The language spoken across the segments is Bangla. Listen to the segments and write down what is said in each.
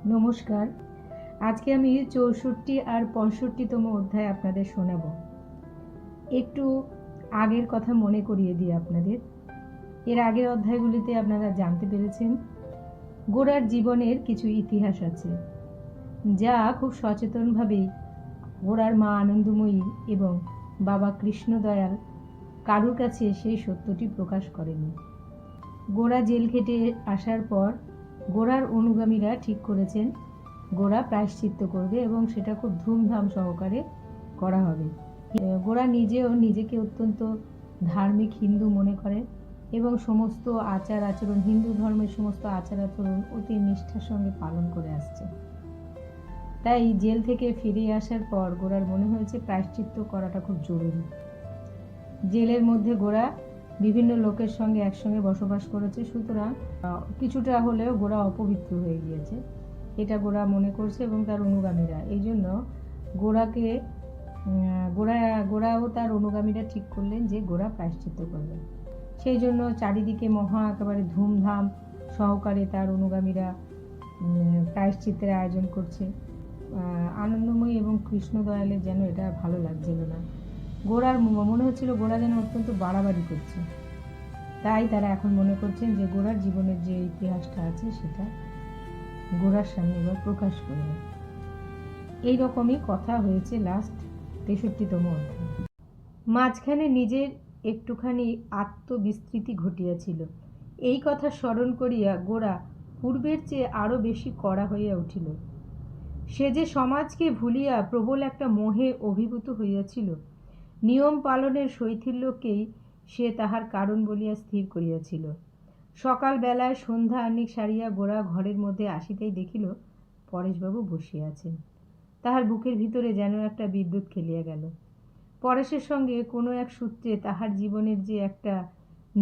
নমস্কার। আজকে আমি ৬৪ আর ৬৫তম অধ্যায় আপনাদের শোনাব। একটু আগের কথা মনে করিয়ে দিই আপনাদের। এর আগের অধ্যায়গুলিতে আপনারা জানতে পেরেছেন গোরার জীবনের কিছু ইতিহাস আছে, যা খুব সচেতনভাবেই গোরার মা আনন্দময়ী এবং বাবা কৃষ্ণদয়াল কারুর কাছে সেই সত্যটি প্রকাশ করেনি। গোরা জেল খেটে আসার পর গোরার অনুগামীরা ঠিক করেছেন গোরা প্রায়শ্চিত্ত করবে এবং সেটা খুব ধুমধাম সহকারে করা হবে। গোরা নিজেও নিজেকে অত্যন্ত ধার্মিক হিন্দু মনে করে এবং সমস্ত আচার আচরণ, হিন্দু ধর্মের সমস্ত আচার আচরণ অতি নিষ্ঠার সঙ্গে পালন করে আসছে। তাই জেল থেকে ফিরে আসার পর গোরার মনে হয়েছে প্রায়শ্চিত্ত করাটা খুব জরুরি। জেলের মধ্যে গোরা বিভিন্ন লোকের সঙ্গে একসঙ্গে বসবাস করেছে, সুতরাং কিছুটা হলেও গোরা অপবিত্র হয়ে গিয়েছে, এটা গোরা মনে করছে এবং তার অনুগামীরা। এই জন্য গোরা ও তার অনুগামীরা ঠিক করলেন যে গোরা প্রায়শ্চিত্ত করবে। সেই জন্য চারিদিকে একেবারে ধুমধাম সহকারে তার অনুগামীরা প্রায়শ্চিত্তের আয়োজন করছে। আনন্দময়ী এবং কৃষ্ণদয়ালের যেন এটা ভালো লাগছিল না। গোরার মনে হচ্ছিল গোরা যেন অত্যন্ত বাড়াবাড়ি করছে। তাই তারা এখন মনে করছেন যে গোরার জীবনের যে ইতিহাসটা আছে সেটা গোরার সামনে এবার প্রকাশ করবে। এইরকমই কথা হয়েছে লাস্ট ৬৩তম অধ্যায়। মাঝখানে নিজের একটুখানি আত্মবিস্তৃতি ঘটিয়াছিল। এই কথা স্মরণ করিয়া গোরা পূর্বের চেয়ে আরও বেশি কড়া হইয়া উঠিল। সে যে সমাজকে ভুলিয়া প্রবল একটা মোহে অভিভূত হইয়াছিল, নিয়ম পালনের শৈথিল্যকেই সে তাহার কারণ বলিয়া স্থির করিয়াছিল। সকালবেলায় সন্ধ্যা আহ্নিক সারিয়া গোরা ঘরের মধ্যে আসিতেই দেখিল পরেশবাবু বসিয়া আছেন। তাহার বুকের ভিতরে যেন একটা বিদ্যুৎ খেলিয়া গেল। পরেশের সঙ্গে কোনো এক সূত্রে তাহার জীবনের যে একটা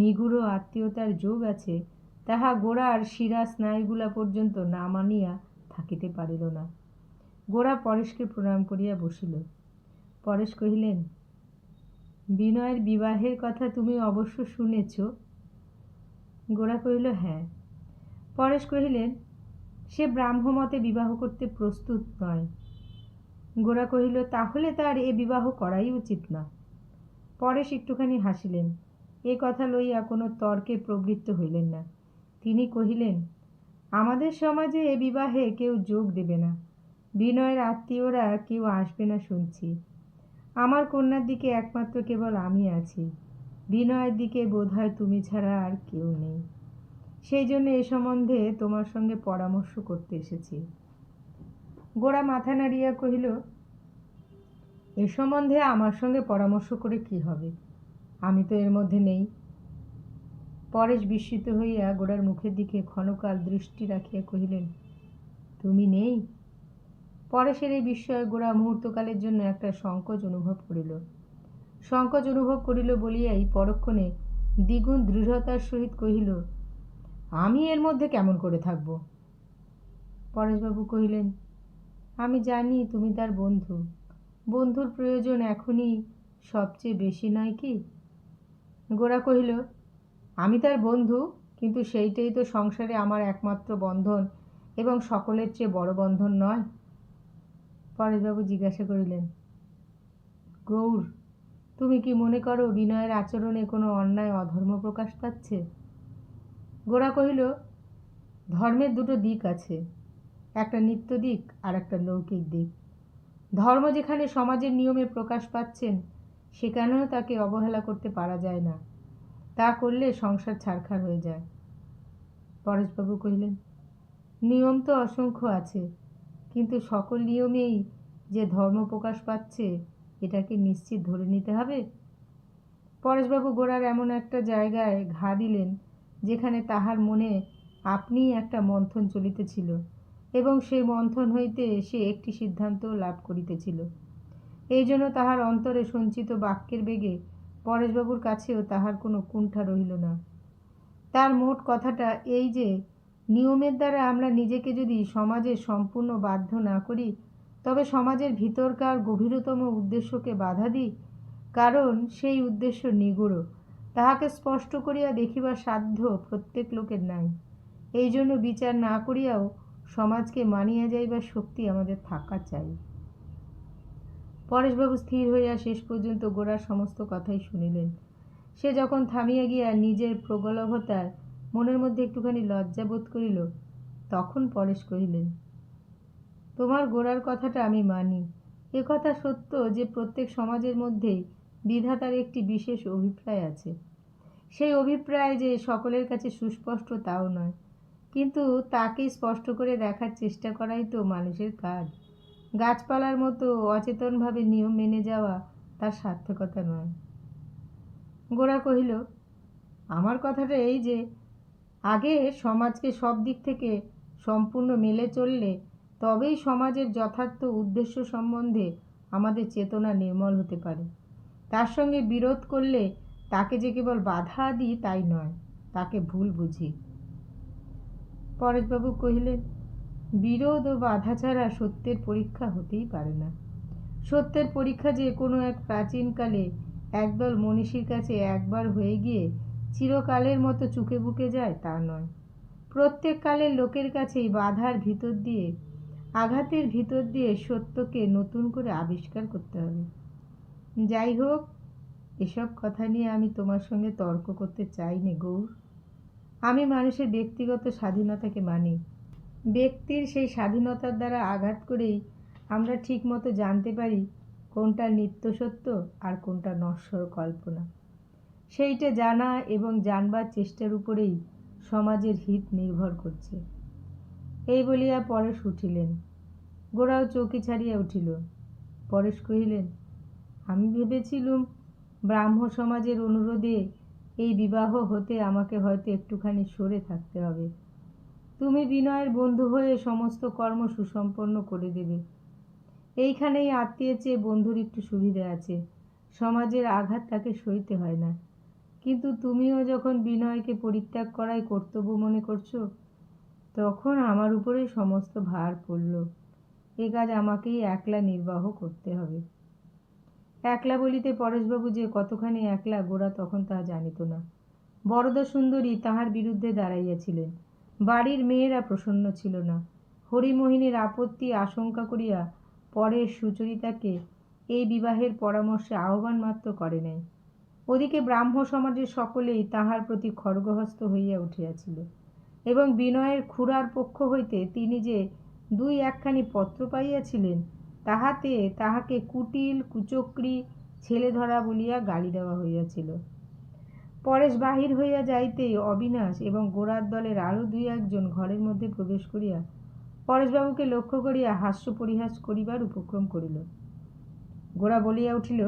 নিগূঢ় আত্মীয়তার যোগ আছে, তাহা গোরার শিরা স্নায়ুগুলা পর্যন্ত না মানিয়া থাকিতে পারিল না। গোরা পরেশকে প্রণাম করিয়া বসিল। পরেশ কহিলেন, বিনয়ের বিবাহের কথা তুমি অবশ্য শুনেছ? গোরা কহিল, হ্যাঁ। পরেশ কহিলেন, সে ব্রাহ্মমতে বিবাহ করতে প্রস্তুত নয়। গোরা কহিল, তাহলে তার এ বিবাহ করাই উচিত না। পরেশ একটুখানি হাসিলেন। এ কথা লইয়া কোনো তর্কে প্রবৃত্ত হইলেন না। তিনি কহিলেন, আমাদের সমাজে এ বিবাহে কেউ যোগ দেবে না। বিনয়ের আত্মীয়রা কেউ আসবে না শুনছি। আমার কন্যার দিকে একমাত্র কেবল আমি আছি। বিনয়ের দিকে বোধহয় তুমি ছাড়া আর কেউ নেই। সেই জন্য এ সম্বন্ধে তোমার সঙ্গে পরামর্শ করতে এসেছি। গোরা মাথা নাড়িয়া কহিল, এ সম্বন্ধে আমার সঙ্গে পরামর্শ করে কি হবে? আমি তো এর মধ্যে নেই। পরেশ বিস্মিত হইয়া গোরার মুখের দিকে ক্ষণকাল দৃষ্টি রাখিয়া কহিলেন, তুমি নেই? পরেশের এই বিস্ময়ে গোরা মুহূর্তকালের জন্য একটা সংকোচ অনুভব করিল। সংকোচ অনুভব করিল বলিয়াই পরক্ষণে দ্বিগুণ দৃঢ়তার সহিত কহিল, আমি এর মধ্যে কেমন করে থাকব? পরেশবাবু কহিলেন, আমি জানি তুমি তার বন্ধু। বন্ধুর প্রয়োজন এখনই সবচেয়ে বেশি নয় কি? গোরা কহিল, আমি তার বন্ধু, কিন্তু সেইটাই তো সংসারে আমার একমাত্র বন্ধন এবং সকলের চেয়ে বড় বন্ধন নয়। পরেশবাবু জিজ্ঞাসা করিলেন, গৌর, তুমি কি মনে করো বিনয়ের আচরণে কোনো অন্যায় অধর্ম প্রকাশ পাচ্ছে? গোরা কহিল, ধর্মের দুটো দিক আছে, একটা নিত্য দিক আর একটা লৌকিক দিক। ধর্ম যেখানে সমাজের নিয়মে প্রকাশ পাচ্ছেন, সেখানেও তাকে অবহেলা করতে পারা যায় না। তা করলে সংসার ছারখার হয়ে যায়। পরেশবাবু কহিলেন, নিয়ম তো অসংখ্য আছে, কিন্তু সকল নিয়মেই যে ধর্ম প্রকাশ পাচ্ছে এটাকে নিশ্চিত ধরে নিতে হবে? পরেশবাবু গোরার এমন একটা জায়গায় ঘা দিলেন যেখানে তাহার মনে আপনিই একটা মন্থন চলিতেছিল এবং সেই মন্থন হইতে সে একটি সিদ্ধান্ত লাভ করিতেছিল। এই জন্য তাহার অন্তরে সঞ্চিত বাক্যের বেগে পরেশবাবুর কাছেও তাহার কোনো কুণ্ঠা রহিল না। তার মোট কথাটা এই যে, নিয়মের দ্বারা আমরা নিজেকে যদি সমাজে সম্পূর্ণ বাধ্য না করি, তবে সমাজের ভিতরকার গভীরতম উদ্দেশ্যকে বাধা দিই, কারণ সেই উদ্দেশ্য নিগূঢ়, তাহাকে স্পষ্ট করিয়া দেখিবার সাধ্য প্রত্যেক লোকের নাই। এই জন্য বিচার না করিয়াও সমাজকে মানিয়া যাইবার শক্তি আমাদের থাকা চাই। পরেশবাবু স্থির হইয়া শেষ পর্যন্ত গোরার সমস্ত কথাই শুনিলেন। সে যখন থামিয়া গিয়া নিজের প্রগলভতার মনের মধ্যে একটুখানি লজ্জা বোধ করিল, তখন পরেশ কহিলেন, তোমার গোরার কথাটা আমি মানি। এ কথা সত্য যে প্রত্যেক সমাজের মধ্যেই বিধাতার একটি বিশেষ অভিপ্রায় আছে। সেই অভিপ্রায় যে সকলের কাছে সুস্পষ্ট তাও নয়, কিন্তু তাকে স্পষ্ট করে দেখার চেষ্টা করাই তো মানুষের কাজ। গাছপালার মতো অচেতনভাবে নিয়ম মেনে যাওয়া তার সার্থকতা নয়। গোরা কহিল, আমার কথাটা এই যে আগে সমাজকে সব দিক থেকে সম্পূর্ণ মেলে চললে তবেই সমাজের যথার্থ উদ্দেশ্য সম্বন্ধে আমাদের চেতনা নির্মল হতে পারে। তার সঙ্গে বিরোধ করলে তাকে যে কেবল বাধা দিই তাই নয়, তাকে ভুল বুঝি। পরেশবাবু কহিলেন, বিরোধ ও বাধা ছাড়া সত্যের পরীক্ষা হতেই পারে না। সত্যের পরীক্ষা যে কোনো এক প্রাচীনকালে একদল মনীষীর কাছে একবার হয়ে গিয়ে চিরকালের মতো চুকে বুকে যায় তা নয়। প্রত্যেক কালের লোকের কাছেই বাধার ভিতর দিয়ে, আঘাতের ভিতর দিয়ে সত্যকে নতুন করে আবিষ্কার করতে হবে। যাই হোক, এসব কথা নিয়ে আমি তোমার সঙ্গে তর্ক করতে চাই নে গৌর। আমি মানুষের ব্যক্তিগত স্বাধীনতাকে মানি। ব্যক্তির সেই স্বাধীনতার দ্বারা আঘাত করেই আমরা ঠিক মতো জানতে পারি কোনটা নিত্য সত্য আর কোনটা নশ্বর কল্পনা। সেইটা জানা এবং জানবার চেষ্টার উপরেই সমাজের হিত নির্ভর করছে। এই বলিয়া পরেশ উঠিলেন। গোরাও চৌকি ছাড়িয়া উঠিল। পরেশ কহিলেন, আমি ভেবেছিলুম ব্রাহ্ম সমাজের অনুরোধে এই বিবাহ হতে আমাকে হয়তো একটুখানি সরে থাকতে হবে। তুমি বিনয়ের বন্ধু হয়ে সমস্ত কর্ম সুসম্পন্ন করে দেবে। এইখানেই আত্মীয়ের চেয়ে বন্ধুর একটু সুবিধে আছে, সমাজের আঘাত তাকে সইতে হয় না। কিন্তু তুমিও যখন বিনয়কে পরিত্যাগ করাই কর্তব্য মনে করছো, তখন আমার উপরেই সমস্ত ভার পড়ল। এ কাজ আমাকেই একলা নির্বাহ করতে হবে। একলা বলিতে পরেশবাবু যে কতখানি একলা গোরা তখন তা জানিত না। বরদা সুন্দরী তাহার বিরুদ্ধে দাঁড়াইয়াছিলেন। বাড়ির মেয়েরা প্রসন্ন ছিল না। হরিমোহিনীর আপত্তি আশঙ্কা করিয়া পরেশ সুচরিতাকে এই বিবাহের পরামর্শে আহ্বান মাত্র করে নাই। ওদিকে ব্রাহ্ম সমাজের সকলেই তাহার প্রতি খড়গহস্ত হইয়া উঠিয়াছিল এবং বিনয়ের খুড়ার পক্ষ হইতে তিনি যে দুই একখানি পত্র পাইয়াছিলেন, তাহাতে তাহাকে কুটিল, কুচক্রী, ছেলে ধরা বলিয়া গালি দেওয়া হইয়াছিল। পরেশ বাহির হইয়া যাইতেই অবিনাশ এবং গোরার দলের আরও দুই একজন ঘরের মধ্যে প্রবেশ করিয়া পরেশবাবুকে লক্ষ্য করিয়া হাস্য পরিহাস করিবার উপক্রম করিল। গোরা বলিয়া উঠিল,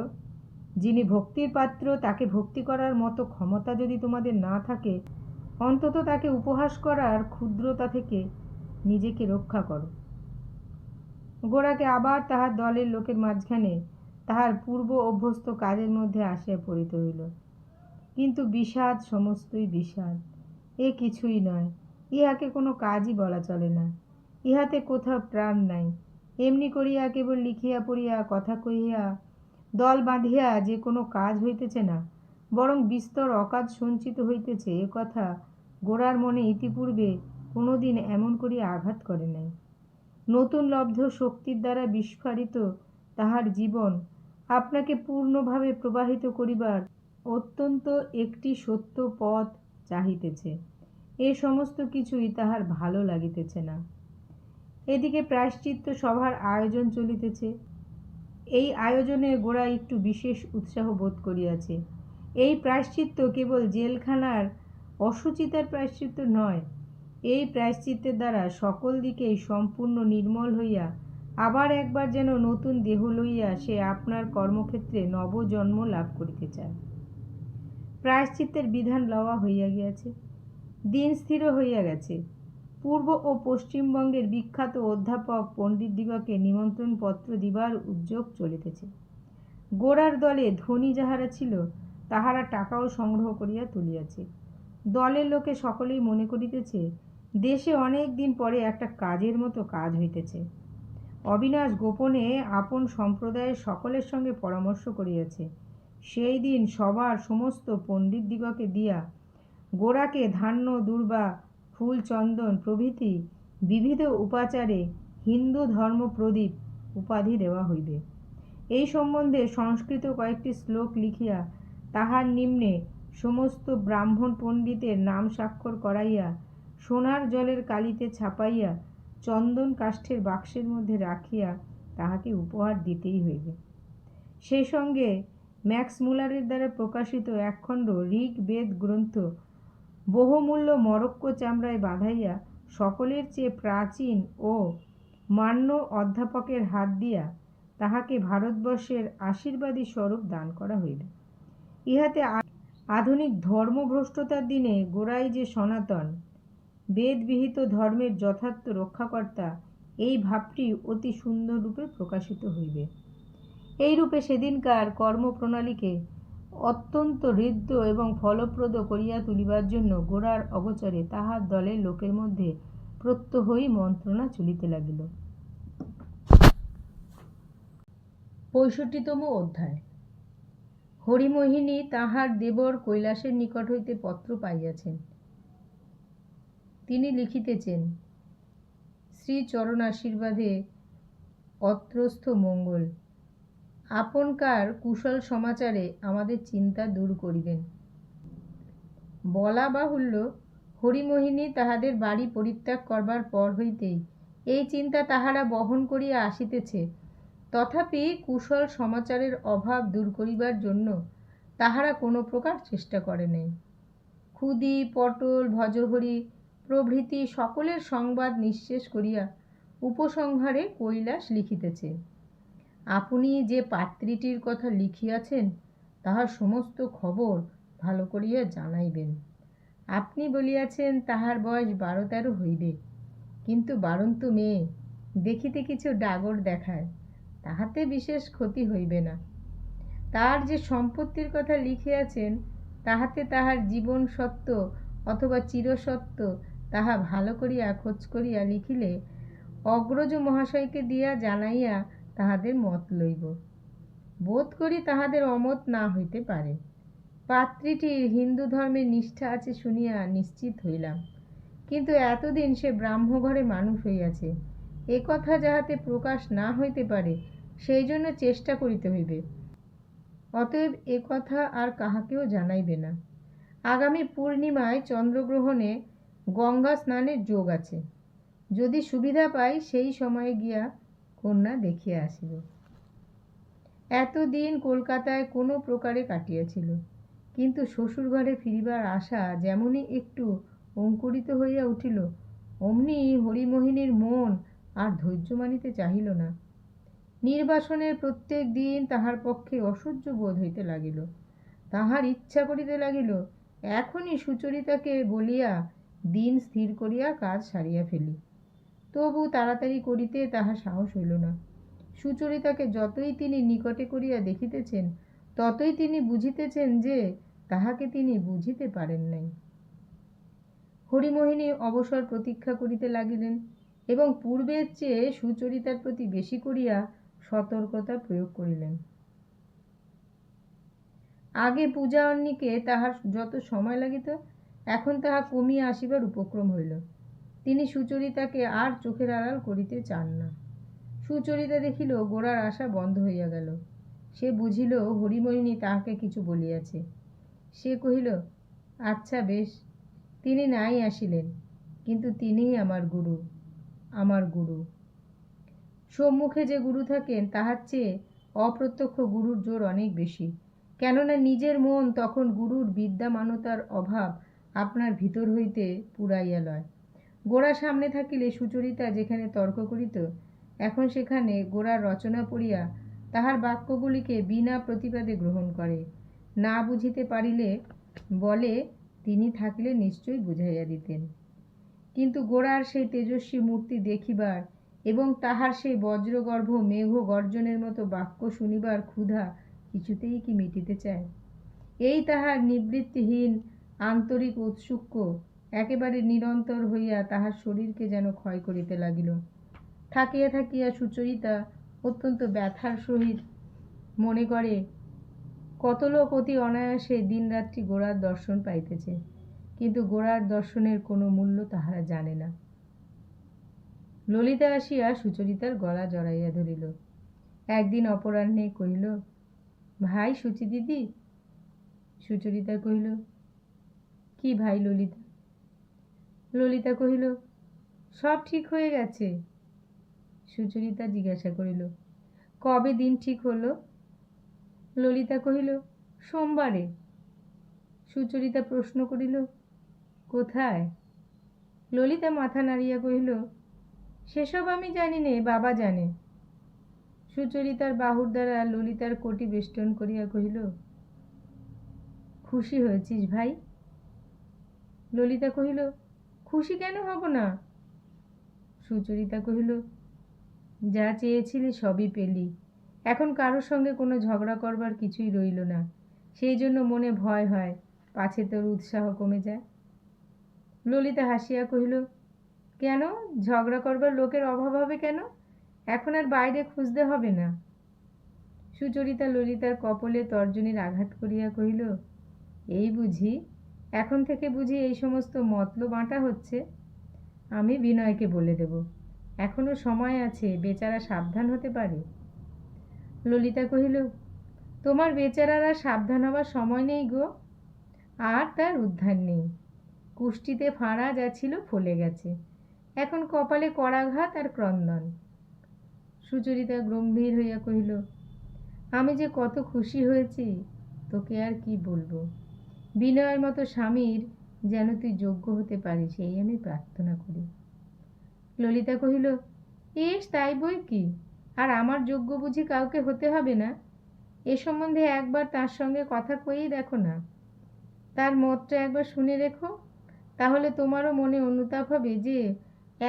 যিনি ভক্তির পাত্র তাকে ভক্তি করার মতো ক্ষমতা যদি তোমাদের না থাকে, অন্তত তাকে উপহাস করার ক্ষুদ্রতা থেকে নিজেকে রক্ষা করো। গোরাকে আবার তাহার দলের লোকের মাঝখানে তাহার পূর্ব অভ্যস্ত কাজের মধ্যে আসিয়া পড়িতে হইল। কিন্তু বিষাদ, সমস্তই বিষাদ। এ কিছুই নয়, ইহাকে কোনো কাজই বলা চলে না। ইহাতে কোথাও প্রাণ নাই। এমনি করিয়া কেবল লিখিয়া পড়িয়া কথা কহিয়া দল বাঁধিয়া যে কোনো কাজ হইতেছে না, বরং বিস্তর অকাজ সঞ্চিত হইতেছে, এ কথা গোরার মনে ইতিপূর্বে কোনোদিন এমন করিয়া আঘাত করে নাই। নতুন লব্ধ শক্তির দ্বারা বিস্ফারিত তাহার জীবন আপনাকে পূর্ণভাবে প্রবাহিত করিবার অত্যন্ত একটি সত্য পথ চাহিতেছে। এ সমস্ত কিছুই তাহার ভালো লাগিতেছে না। এদিকে প্রায়শ্চিত্ত সভার আয়োজন চলিতেছে। এই আয়োজনে গোরা একটু বিশেষ উৎসাহ বোধ করিয়াছে। এই প্রায়শ্চিত্ত কেবল জেলখানার অসুচিতার প্রায়শ্চিত্ত নয়। এই প্রায়শ্চিত্তের দ্বারা সকল দিকেই সম্পূর্ণ নির্মল হইয়া আবার একবার যেন নতুন দেহ লইয়া সে আপনার কর্মক্ষেত্রে নবজন্ম লাভ করিতে চায়। প্রায়শ্চিত্তের বিধান লওয়া হইয়া গিয়াছে, দিন স্থির হইয়া গেছে। পূর্ব ও পশ্চিমবঙ্গের বিখ্যাত অধ্যাপক পণ্ডিতদিগকে নিমন্ত্রণ পত্র দিবার উদ্যোগ চলিতেছে। গোরার দলে ধনী যাহারা ছিল তাহারা টাকাও সংগ্রহ করিয়া তুলিয়াছে। দলের লোকে সকলেই মনে করিতেছে দেশে অনেক দিন পরে একটা কাজের মতো কাজ হইতেছে। অবিনাশ গোপনে আপন সম্প্রদায়ের সকলের সঙ্গে পরামর্শ করিয়াছে। সেই দিন সবার সমস্ত পণ্ডিতদিগকে দিয়া গোরাকে ধান্য, দূর্বা, ফুল, চন্দন প্রভৃতি বিবিধ উপাচারে হিন্দু ধর্ম প্রদীপ উপাধি দেওয়া হইবে। এই সম্বন্ধে সংস্কৃত কয়েকটি শ্লোক লিখিয়া তাহার নিম্নে সমস্ত ব্রাহ্মণ পণ্ডিতের নাম স্বাক্ষর করাইয়া সোনার জলের কালিতে ছাপাইয়া চন্দন কাষ্ঠের বাক্সের মধ্যে রাখিয়া তাহাকে উপহার দিতেই হইবে। সেই সঙ্গে ম্যাক্স মুলারের দ্বারা প্রকাশিত একখণ্ড ঋগ্বেদ গ্রন্থ বহুমূল্য মরক্কো চামড়ায় বাঁধাইয়া সকলের চেয়ে প্রাচীন ও মান্য অধ্যাপকের হাত দিয়া তাহাকে ভারতবর্ষের আশীর্বাদী স্বরূপ দান করা হইবে। ইহাতে আধুনিক ধর্মভ্রষ্টতার দিনে গোড়াই যে সনাতন বেদবিহিত ধর্মের যথার্থ রক্ষাকর্তা, এই ভাবটি অতি সুন্দর রূপে প্রকাশিত হইবে। এই রূপে সেদিনকার কর্মপ্রণালীকে অত্যন্ত হৃদ্য এবং ফলপ্রদ করিয়া তুলিবার জন্য গোরার অগোচরে তাহার দলের লোকের মধ্যে প্রত্যহই মন্ত্রণা চলিতে লাগিল। 65তম অধ্যায়। হরিমোহিনী তাহার দেবর কৈলাসের নিকট হইতে পত্র পাইয়াছেন। তিনি লিখিতেছেন, শ্রীচরণ আশীর্বাদে অত্রস্থ মঙ্গল, আপনকার কুশল সমাচারে আমাদের চিন্তা দূর করিবেন। বলা বাহুল্য, হরিমোহিনী তাহাদের বাড়ি পরিত্যাগ করবার পর হইতেই এই চিন্তা তাহারা বহন করিয়া আসিতেছে। তথাপি কুশল সমাচারের অভাব দূর করিবার জন্য তাহারা কোনো প্রকার চেষ্টা করে নাই। ক্ষুদি, পটল, ভজহরি প্রভৃতি সকলের সংবাদ নিঃশেষ করিয়া উপসংহারে কৈলাস লিখিতেছে, আপনি যে পাত্রীটির কথা লিখিয়াছেন তাহার সমস্ত খবর ভালো করিয়া জানাইবেন। আপনি বলিয়াছেন তাহার বয়স 12-13 হইবে, কিন্তু বারন্ত মেয়ে, দেখিতে কিছু ডাগর দেখায়, তাহাতে বিশেষ ক্ষতি হইবে না। তার যে সম্পত্তির কথা লিখিয়াছেন তাহাতে তাহার জীবন সত্য অথবা চিরসত্য তাহা ভালো করিয়া খোঁজ করিয়া লিখিলে অগ্রজ মহাশয়কে দিয়া জানাইয়া তাহাদের মত লইব। বোধ করি তাহাদের অমত না হইতে পারে। পাত্রীটির হিন্দু ধর্মের নিষ্ঠা আছে শুনিয়া নিশ্চিত হইলাম, কিন্তু এতদিন সে ব্রাহ্মঘরে মানুষ হইয়াছে, এ কথা যাহাতে প্রকাশ না হইতে পারে সেই জন্য চেষ্টা করিতে হইবে। অতএব এ কথা আর কাহাকেও জানাইবে না। আগামী পূর্ণিমায় চন্দ্রগ্রহণে গঙ্গা স্নানের যোগ আছে, যদি সুবিধা পাই সেই সময়ে গিয়া কন্যা দেখিয়া আসিব। এতদিন কলকাতায় কোনো প্রকারে কাটিয়াছিল, কিন্তু শ্বশুরঘরে ফিরিবার আশা যেমনই একটু অঙ্কুরিত হইয়া উঠিল, অমনি হরিমোহিনীর মন আর ধৈর্য মানিতে চাহিল না। নির্বাসনের প্রত্যেক দিন তাহার পক্ষে অসহ্য বোধ হইতে লাগিল। তাহার ইচ্ছা করিতে লাগিল এখনই সুচরিতাকে বলিয়া দিন স্থির করিয়া কাজ সারিয়া ফেলি। তবু তাড়াতাড়ি করিতে তাহার সাহস হইল না। সুচরিতাকে যতই তিনি নিকটে করিয়া দেখিতেছেন ততই তিনি বুঝিতেছেন যে তাহাকে তিনি বুঝিতে পারেন নাই। হরিমোহিনী অবসর প্রতীক্ষা করিতে লাগিলেন এবং পূর্বের চেয়ে সুচরিতার প্রতি বেশি করিয়া সতর্কতা প্রয়োগ করিলেন। আগে পূজা অন্নিকে তাহার যত সময় লাগিত, এখন তাহা কমিয়া আসিবার উপক্রম হইল। তিনি সুচরিতাকে আর চোখের আড়াল করিতে চান না। সুচরিতা দেখিল গোরার আশা বন্ধ হইয়া গেল। সে বুঝিল হরিমোহিনী তাহাকে কিছু বলিয়াছে। সে কহিল, আচ্ছা বেশ, তিনি নাই আসিলেন, কিন্তু তিনিই আমার গুরু, আমার গুরু। সম্মুখে যে গুরু থাকেন তাহার চেয়ে অপ্রত্যক্ষ গুরুর জোর অনেক বেশি, কেননা নিজের মন তখন গুরুর বিদ্যামানতার অভাব আপনার ভিতর হইতে পুরাইয়া লয়। গোরা সামনে থাকিলে সুচরিতা যেখানে তর্ক করিত, এখন সেখানে গোরার রচনা পড়িয়া তাহার বাক্যগুলিকে বিনা প্রতিবাদে গ্রহণ করে। না বুঝিতে পারিলে বলে তিনি থাকিলে নিশ্চয়ই বুঝাইয়া দিতেন। কিন্তু গোরার সেই তেজস্বী মূর্তি দেখিবার এবং তাহার সেই বজ্রগর্ভ মেঘ গর্জনের মতো বাক্য শুনিবার ক্ষুধা কিছুতেই কি মিটিতে চায়? এই তাহার নিবৃত্তিহীন আন্তরিক ঔৎসুক্য একেবারে নিরন্তর হইয়া তাহার শরীরকে যেন ক্ষয় করিতে লাগিল। থাকিয়া থাকিয়া সুচরিতা অত্যন্ত ব্যথার সহিত মনে করে কত লোক অতি অনায়াসে দিনরাত্রি গোরার দর্শন পাইতেছে, কিন্তু গোরার দর্শনের কোনো মূল্য তাহারা জানে না। ললিতা আসিয়া সুচরিতার গলা জড়াইয়া ধরিল। একদিন অপরাহ্নে কহিল, ভাই সুচিদিদি। সুচরিতা কহিল, কি ভাই ললিতা? ললিতা কহিল, সব ঠিক হয়ে গেছে। সুচরিতা জিজ্ঞাসা করিল, কবে দিন ঠিক হলো? ললিতা কহিল, সোমবারে। সুচরিতা প্রশ্ন করিল, কোথায়? ললিতা মাথা নাড়িয়া কহিল, সেসব আমি জানি নে, বাবা জানে। সুচরিতার বাহুর দ্বারা ললিতার কোটি বেষ্টন করিয়া কহিল, খুশি হয়েছিস ভাই? ললিতা কহিল, খুশি কেন হব না? সুচরিতা কহিল, যা চেয়েছিলি সবই পেলি। এখন কারোর সঙ্গে কোনো ঝগড়া করবার কিছুই রইল না। সেই জন্য মনে ভয় হয়, পাছে তোর উৎসাহ কমে যায়। ললিতা হাসিয়া কহিল, কেন, ঝগড়া করবার লোকের অভাব হবে কেন? এখন আর বাইরে খুঁজতে হবে না। সুচরিতা ললিতার কপলে তর্জনীর আঘাত করিয়া কহিল, এই বুঝি, এখন থেকে বুঝি এই সমস্ত মতলব বাঁটা হচ্ছে? আমি বিনয়কে বলে দেব, এখনো সময় আছে, বেচারা সাবধান হতে পারে। ললিতা কহিল, তোমার বেচারার আর সাবধান হবার সময় নেই গো, আর তার উদ্ধার নেই। কুষ্টিতে ফাঁড়া যা ছিল ফলে গেছে, এখন কপালে করাঘাত আর ক্রন্দন। সুচরিতা গম্ভীর হইয়া কহিল, আমি যে কত খুশি হয়েছি তোকে আর কি বলবো। বিনয়ের মতো স্বামীর যেন তুই যোগ্য হতে পারিস, এই আমি প্রার্থনা করি। ললিতা কহিল, এস তাই বই কি, আর আমার যোগ্য বুঝি কাউকে হতে হবে না? এ সম্বন্ধে একবার তার সঙ্গে কথা কয়েই দেখো না, তার মতটা একবার শুনে রেখো, তাহলে তোমারও মনে অনুতাপ হবে যে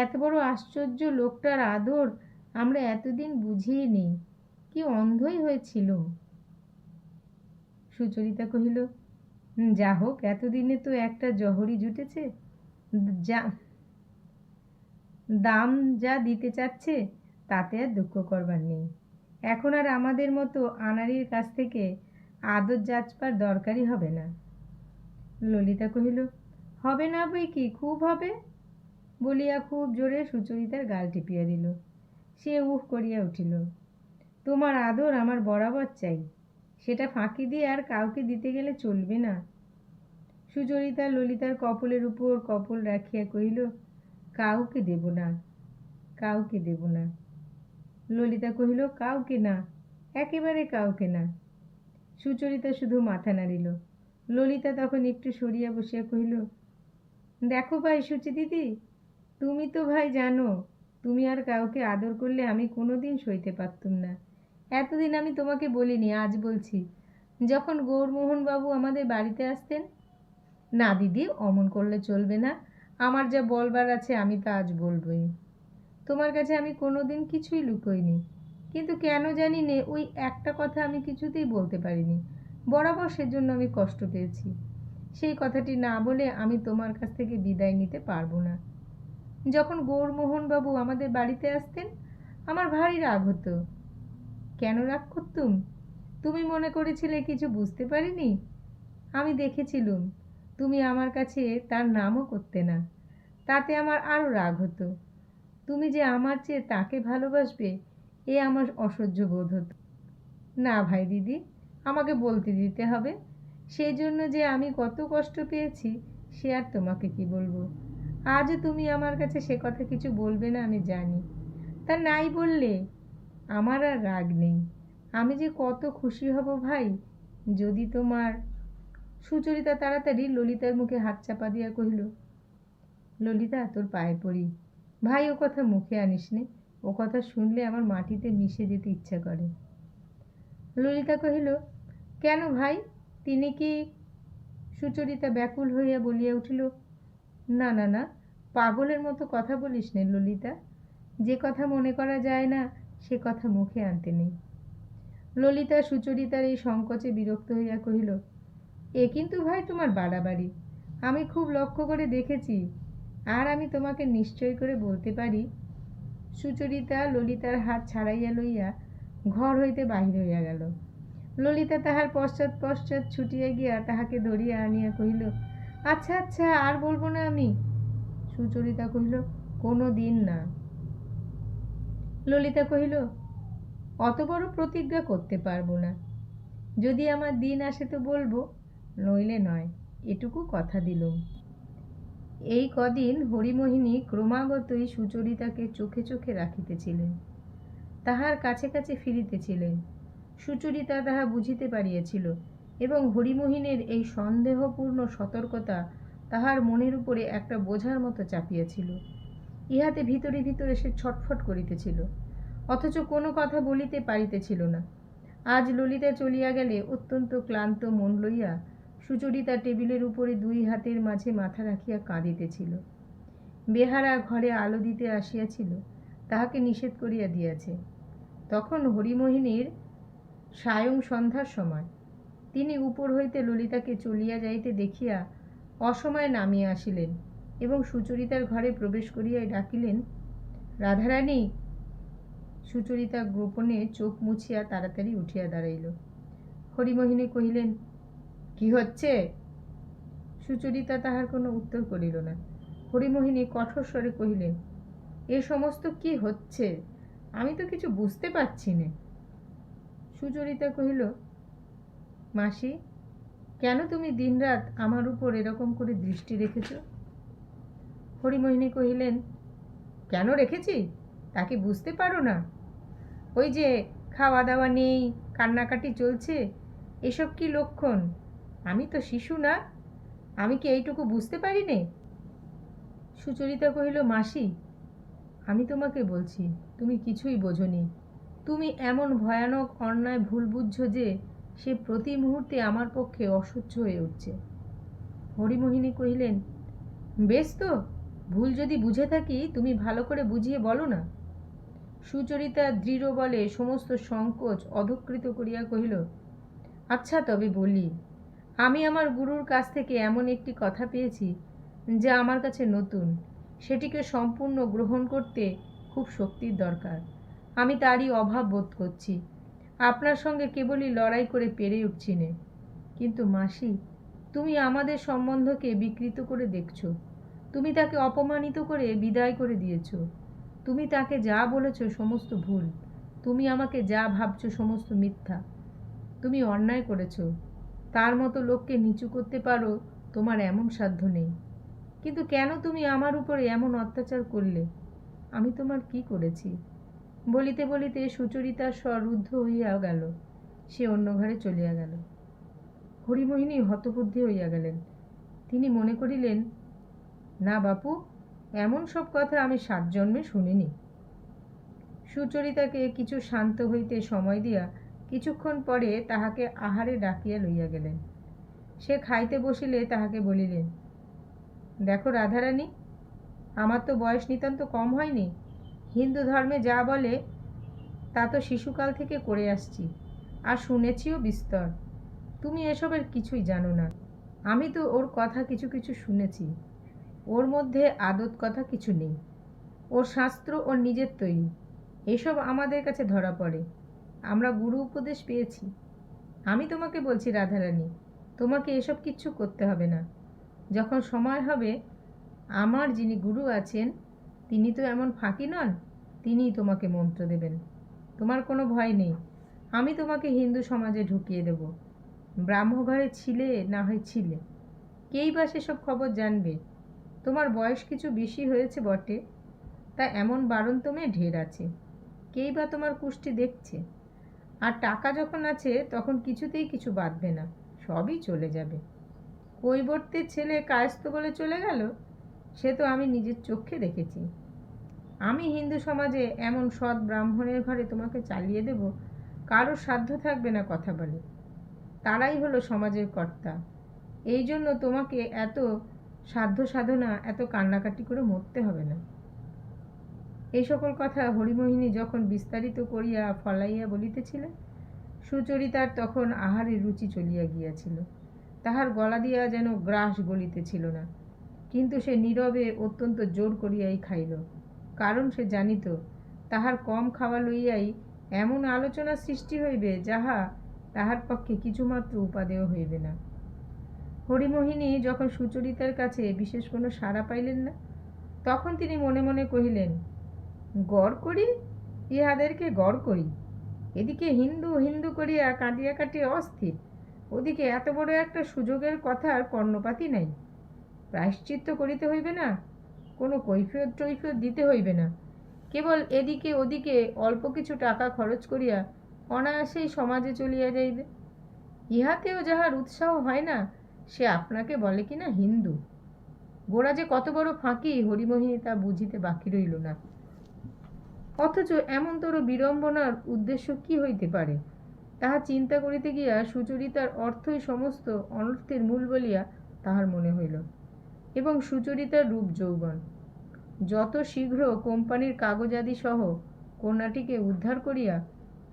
এত বড় আশ্চর্য লোকটার আদর আমরা এতদিন বুঝিই নি, কি অন্ধই হয়েছিল। সুচরিতা কহিল, যা হোক, এতদিনে তো একটা জহরি জুটেছে, যা দাম যা দিতে চাচ্ছে তাতে আর দুঃখ করবার নেই। এখন আর আমাদের মতো আনাড়ির কাছ থেকে আদর যাচবার দরকারই হবে না। ললিতা কহিল, হবে না বই কি, খুব হবে, বলিয়া খুব জোরে সুচরিতার গাল টিপিয়া দিল। সে উহ করিয়া উঠিল। তোমার আদর আমার বরাবর চাই, সেটা ফাঁকি দিয়ে আর কাউকে দিতে গেলে চলবে না। সুচরিতা ললিতার কপলের উপর কপল রাখিয়া কহিল, কাউকে দেব না, কাউকে দেব না। ললিতা কহিল, কাউকে না, একেবারে কাউকে না। সুচরিতা শুধু মাথা নাড়িল। ললিতা তখন একটু সরিয়া বসিয়া কহিল, দেখো ভাই সুচিদিদি, তুমি তো ভাই জানো, তুমি আর কাউকে আদর করলে আমি কোনো দিন সইতে পারতুম না। এতদিন আমি তোমাকে বলিনি, আজ বলছি। যখন গৌরমোহনবাবু আমাদের বাড়িতে আসতেন, না দিদি, অমন করলে চলবে না, আমার যা বলবার আছে আমি তা আজ বলবই। তোমার কাছে আমি কোনো দিন কিছুই লুকোইনি, কিন্তু কেন জানি নে ওই একটা কথা আমি কিছুতেই বলতে পারিনি, বরাবর সেজন্য আমি কষ্ট পেয়েছি। সেই কথাটি না বলে আমি তোমার কাছ থেকে বিদায় নিতে পারবো না। যখন গৌরমোহনবাবু আমাদের বাড়িতে আসতেন আমার ভারী রাগ হতো। কেন রাগ করতুম? তুমি মনে করেছিলে কিছু বুঝতে পারিনি? আমি দেখেছিলুম তুমি আমার কাছে তার নামও করতে না, তাতে আমার আরও রাগ হতো। তুমি যে আমার চেয়ে তাকে ভালোবাসবে এ আমার অসহ্য বোধ হতো। না ভাই দিদি, আমাকে বলতে দিতে হবে। সেই জন্য যে আমি কত কষ্ট পেয়েছি সে আর তোমাকে কি বলবো। আজও তুমি আমার কাছে সে কথা কিছু বলবে না আমি জানি, তা নাই বললে আমার আর রাগ নেই। আমি যে কত খুশি হব ভাই যদি তোমার। সুচরিতা তাড়াতাড়ি ললিতার মুখে হাত চাপা দিয়া কহিল, ললিতা তোর পায়ে পড়ি, ভাই ও কথা মুখে আনিস নে, ও কথা শুনলে আমার মাটিতে মিশে যেতে ইচ্ছা করে। ললিতা কহিল, কেন ভাই, তিনি কি? সুচরিতা ব্যাকুল হইয়া বলিয়া উঠিল, না না না, পাগলের মতো কথা বলিস নে ললিতা, যে কথা মনে করা যায় না সে কথা মুখে আনতে নেই। ললিতা সুচরিতার এই সংকোচে বিরক্ত হইয়া কহিল, এ কিন্তু ভাই তোমার বাড়াবাড়ি, আমি খুব লক্ষ্য করে দেখেছি, আর আমি তোমাকে নিশ্চয় করে বলতে পারি। সুচরিতা ললিতার হাত ছাড়াইয়া লইয়া ঘর হইতে বাহির হইয়া গেল। ললিতা তাহার পশ্চাৎ পশ্চাৎ ছুটিয়া গিয়া তাহাকে ধরিয়া আনিয়া কহিল, আচ্ছা আচ্ছা, আর বলবো না আমি। সুচরিতা কহিল, কোনো দিন না। ললিতা কহিল, অত বড় প্রতিজ্ঞা করতে পারবো না। যদি আমার দিন আসে তো বলবো, নইলে নয়, এটুকু কথা দিলুম। এই কদিন হরিমোহিনী ক্রমাগতই সুচরিতাকে চোখে চোখে রাখিতেছিলেন, তাহার কাছে কাছে ফিরিতেছিলেন। সুচরিতা তাহা বুঝিতে পারিয়াছিল, এবং হরিমোহিনীর এই সন্দেহপূর্ণ সতর্কতা তাহার মনের উপরে একটা বোঝার মতো চাপিয়াছিল। ইহাতে ভিতরে ভিতরে সে ছটফট করিতেছিল, অথচ কোনো কথা বলিতে পারিতেছিল না। আজ ললিতা চলিয়া গেলে অত্যন্ত ক্লান্ত মন লইয়া সুচরিতা টেবিলের উপরে দুই হাতের মাঝে মাথা রাখিয়া কাঁদিতেছিল। বেহারা ঘরে আলো দিতে আসিয়াছিল, তাহাকে নিষেধ করিয়া দিয়াছে। তখন হরিমোহিনীর সায়ং সন্ধ্যার সময়। তিনি উপর হইতে ললিতাকে চলিয়া যাইতে দেখিয়া অসময়ে নামিয়া আসিলেন এবং সুচরিতার ঘরে প্রবেশ করিয়াই ডাকিলেন, রাধারানী। সুচরিতা গোপনে চোখ মুছিয়া তাড়াতাড়ি উঠিয়া দাঁড়াইল। হরিমোহিনী কহিলেন, কি হচ্ছে? সুচরিতা তাহার কোনো উত্তর করিল না। হরিমোহিনী কঠোর স্বরে কহিলেন, এ সমস্ত কি হচ্ছে? আমি তো কিছু বুঝতে পারছি না। সুচরিতা কহিল, মাসি, কেন তুমি দিনরাত আমার উপর এরকম করে দৃষ্টি রেখেছ? হরিমোহিনী কহিলেন, কেন রেখেছি তা কি বুঝতে পারো না? ওই যে খাওয়া দাওয়া নেই, কান্নাকাটি চলছে, এসব কি লক্ষণ? আমি তো শিশু না, আমি কি এইটুকু বুঝতে পারি নে? সুচরিতা কহিল, মাসি, আমি তোমাকে বলছি, তুমি কিছুই বোঝনি। তুমি এমন ভয়ানক অন্যায় ভুল বুঝছো যে সে প্রতি মুহূর্তে আমার পক্ষে অসহ্য হয়ে উঠছে। হরিমোহিনী কহিলেন, বেশ তো, ভুল যদি বুঝে থাকি তুমি ভালো করে বুঝিয়ে বলো না। সুচরিতা দৃঢ় বলে সমস্ত সংকোচ অধঃকৃত করিয়া কহিল, আচ্ছা তবে বলি। আমি আমার গুরুর কাছ থেকে এমন একটি কথা পেয়েছি যা আমার কাছে নতুন। সেটিকে সম্পূর্ণ গ্রহণ করতে খুব শক্তির দরকার। আমি তারই অভাব বোধ করছি। আপনার সঙ্গে কেবলই লড়াই করে পেরে উঠছি নে। কিন্তু মাসি, তুমি আমাদের সম্বন্ধকে বিকৃত করে দেখছো। তুমি তাকে অপমানিত করে বিদায় করে দিয়েছ। তুমি তাকে যা বলেছ সমস্ত ভুল। তুমি আমাকে যা ভাবছো সমস্ত মিথ্যা। তুমি অন্যায় করেছ। তার মতো লোককে নিচু করতে পারো তোমার এমন সাধ্য নেই। কিন্তু কেন তুমি আমার উপরে এমন অত্যাচার করলে? আমি তোমার কি করেছি? বলিতে বলিতে সুচরিতার স্বর রুদ্ধ হইয়া গেল। সে অন্য ঘরে চলিয়া গেল। হরিমোহিনী হতবুদ্ধি হইয়া গেলেন। তিনি মনে করিলেন, না বাপু, এমন সব কথা আমি 7 জন্মে শুনিনি। সুচরিতাকে কিছু শান্ত হইতে সময় দিয়া কিছুক্ষণ পরে তাহাকে আহারে ডাকিয়া লইয়া গেলেন। সে খাইতে বসিলে তাহাকে বলিলেন, দেখো রাধারানী, আমার তো বয়স নিতান্ত কম হয়নি। হিন্দু ধর্মে যা বলে তা তো শিশুকাল থেকে করে আসছি, আর শুনেছিও বিস্তর। তুমি এসবের কিছুই জানো না। আমি তো ওর কথা কিছু কিছু শুনেছি। ওর মধ্যে আদত কথা কিছু নেই। ওর শাস্ত্র ওর নিজের তৈরি। এসব আমাদের কাছে ধরা পড়ে। আমরা গুরু উপদেশ পেয়েছি। আমি তোমাকে বলছি রাধারানী, তোমাকে এসব কিচ্ছু করতে হবে না। যখন সময় হবে, আমার যিনি গুরু আছেন তিনি তো এমন ফাঁকি নন, তিনিই তোমাকে মন্ত্র দেবেন। তোমার কোনো ভয় নেই। আমি তোমাকে হিন্দু সমাজে ঢুকিয়ে দেব। ব্রাহ্মঘরে ছিলে না হয় ছিলে, কেই বা সেসব খবর জানবে? তোমার বয়স কিছু বেশি হয়েছে বটে, তা এমন বাড়ন্ত মেয়ে ঢের আছে। কেই বা তোমার কুষ্টি দেখছে। আর টাকা যখন আছে তখন কিছুতেই কিছু বাঁধবে না, সবই চলে যাবে। কৈবর্তের ছেলে কায়স্থ বলে চলে গেল, সে তো আমি নিজের চোখে দেখেছি। আমি হিন্দু সমাজে এমন সৎ ব্রাহ্মণের ঘরে তোমাকে চালিয়ে দেব, কারো সাধ্য থাকবে না কথা বলে। তারাই হলো সমাজের কর্তা। এই জন্য তোমাকে এত সাধ্য সাধনা, এত কান্নাকাটি করে মরতে হবে না। এই সকল কথা হরিমোহিনী যখন বিস্তারিত করিয়া ফলাইয়া বলিতেছিলেন, সুচরিতার তখন আহারের রুচি চলিয়া গিয়াছিল। তাহার গলা দিয়া যেন গ্রাস গলিতেছিল না, কিন্তু সে নীরবে অত্যন্ত জোর করিয়াই খাইল। কারণ সে জানিত তাহার কম খাওয়া লইয়াই এমন আলোচনা সৃষ্টি হইবে যাহা তাহার পক্ষে কিছুমাত্র উপাদেয় হইবে না। হরিমোহিনী যখন সুচরিতার কাছে বিশেষ কোনো সাড়া পাইলেন না, তখন তিনি মনে মনে কহিলেন, গড় করি ইহাদেরকে গড় করি। এদিকে হিন্দু হিন্দু করিয়া কাঁদিয়া কাটিয়া অস্থির, ওদিকে এত বড় একটা সুযোগের কথার কর্ণপাতই নাই। প্রায়শ্চিত্ত করিতে হইবে না, কোনো কৈফিয়ত টৈফিয়ত দিতে হইবে না, কেবল এদিকে ওদিকে অল্প কিছু টাকা খরচ করিয়া অনায়াসেই সমাজে চলিয়া যাইবে। ইহাতেও যাহার উৎসাহ হয় না, সে আপনাকে বলে কিনা হিন্দু। গোরা যে কত বড় ফাঁকি হরিমোহিনী তা বুঝিতে বাকি রইল না। অথচ এমনতর বিড়ম্বনার উদ্দেশ্য কি হইতে পারে, তাহা চিন্তা করিতে গিয়া সুচরিতার অর্থই সমস্ত অনর্থের মূল বলিয়া তাহার মনে হইল। এবং সুচরিতার রূপ যৌবন, যত শীঘ্র কোম্পানির কাগজাদি সহ কন্যাটিকে উদ্ধার করিয়া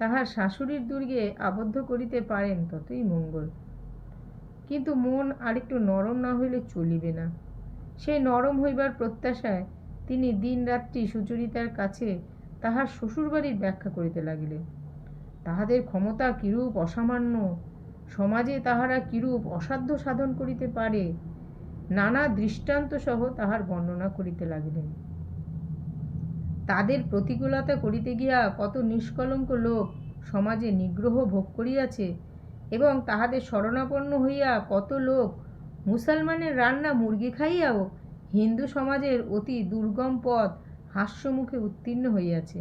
তাহার শাশুড়ির দুর্গে আবদ্ধ করিতে পারেন ততই মঙ্গল। কিন্তু মন আরেকটু নরম না হইলে চলিবে না। সেই নরম হইবার প্রত্যাশায় তিনি দিন রাত্রি সুচরিতার কাছে তাহার শ্বশুরবাড়ির ব্যাখ্যা করিতে লাগিলেন। তাহাদের ক্ষমতা কিরূপ অসামান্য, সমাজে তাহারা কিরূপ অসাধ্য সাধন করিতে পারে, নানা দৃষ্টান্ত সহ তাহার বর্ণনা করিতে লাগিলেন। তাদের প্রতিকূলতা করিতে গিয়া কত নিষ্কলঙ্ক লোক সমাজে নিগ্রহ ভোগ করিয়াছে, এবং তাহাদের শরণাপন্ন হইয়া কত লোক মুসলমানের রান্না মুরগি খাইয়াও হিন্দু সমাজের অতি দুর্গম পথ হাস্যমুখে উত্তীর্ণ হইয়াছে।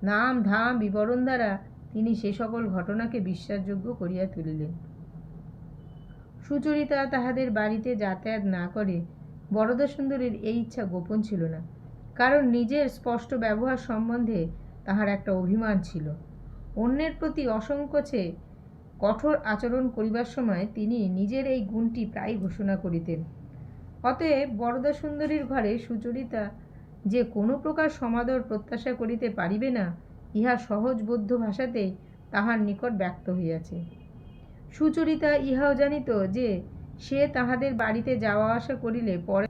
নাম ধাম বিবরণ দ্বারা তিনি সে সকল ঘটনাকে বিশ্বাসযোগ্য করিয়া তুলিলেন। সুচরিতা তাহাদের বাড়িতে যাতায়াত না করে বরদাসুন্দরীর এই ইচ্ছা গোপন ছিল না, কারণ নিজের স্পষ্ট ব্যবহার সম্বন্ধে তাহার একটা অভিমান ছিল। অন্যের প্রতি অসংকোচে কঠোর আচরণ করিবার সময় তিনি নিজের এই গুণটি প্রায় ঘোষণা করিতেন। অতএব বরদাসুন্দরীর ঘরে সুচরিতা যে কোনো প্রকার সমাদর প্রত্যাশা করিতে পারিবে না, ইহা সহজবোধ্য ভাষাতেই তাহার নিকট ব্যক্ত হইয়াছে। সুচরিতা ইহাও জানিত যে সে তাহাদের বাড়িতে যাওয়া আসা করিলে পরে